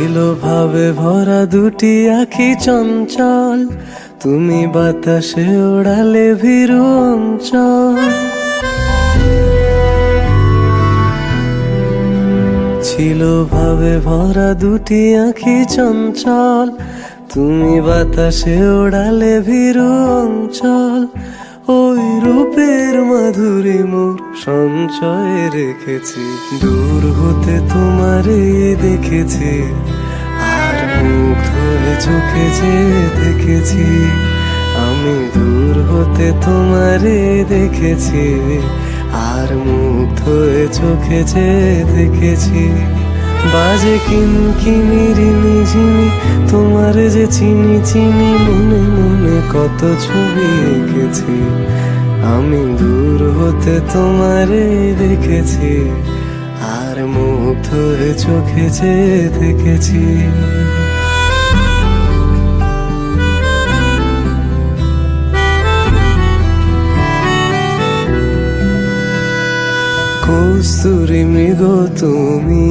ছিল ভাবে ভরা দুটি আঁখি চঞ্চল, তুমি বাতাসে ওড়ালে ভীরু অঞ্চল। ছিল ভাবে ভরা দুটি আঁখি চঞ্চল, তুমি বাতাসে ওড়ালে ভীরু অঞ্চল। ওই রূপের মাধুরী মোর সঞ্চয়ে রেখেছি, দূর হতে তোমারে দেখেছি, আর মুগ্ধ হয়ে চোখে যে দেখেছি। আমি দূর হতে তোমারে দেখেছি, আর মুগ্ধ হয়ে চোখে যে দেখেছি। বাজে কিনকিনি রিনি ঝিনি, তোমার যে চিনি চিনি, মনে মনে কত ছবি এঁকেছি। আমি দূর হতে তোমারে দেখেছি, আর মুগ্ধ হয়ে চোখে যে দেখেছি। কস্তুরী মৃগ তুমি,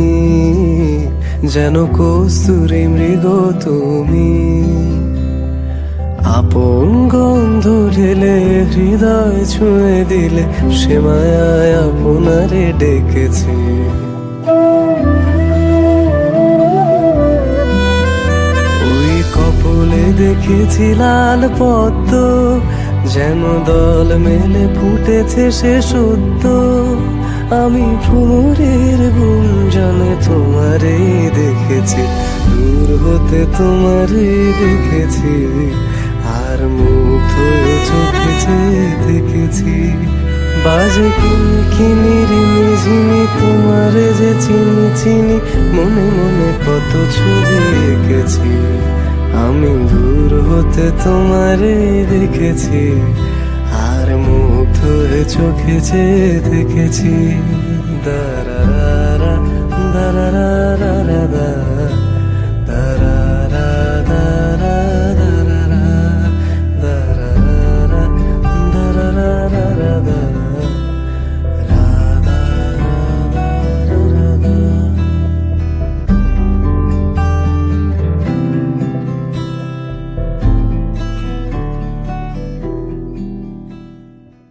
যেন কস্তুরী মৃগ তুমি। আপন গন্ধ ঢেলে হৃদয় ছুঁয়ে দিলে, সে মায়ায় আপনারে ডেকেছি। ওই কপলে দেখেছি লাল পদ্ম, যেন দল মেলে ফুটেছে সে সদ্য। আমি ভ্রমরের গুঞ্জনে তোমারে দেখেছি, দূর হতে তোমারে দেখেছি, আর মুগ্ধ হয়ে চোখে যে দেখেছি। বাজে কিনকিনি রিনি ঝিনি, তোমারে যে চিনি চিনি, মনে মনে কত ছবি এঁকেছি। আমি দূর হতে তোমারে দেখেছি, আর মুগ্ধ হয়ে চোখে যে দেখেছি। দারারা দারারা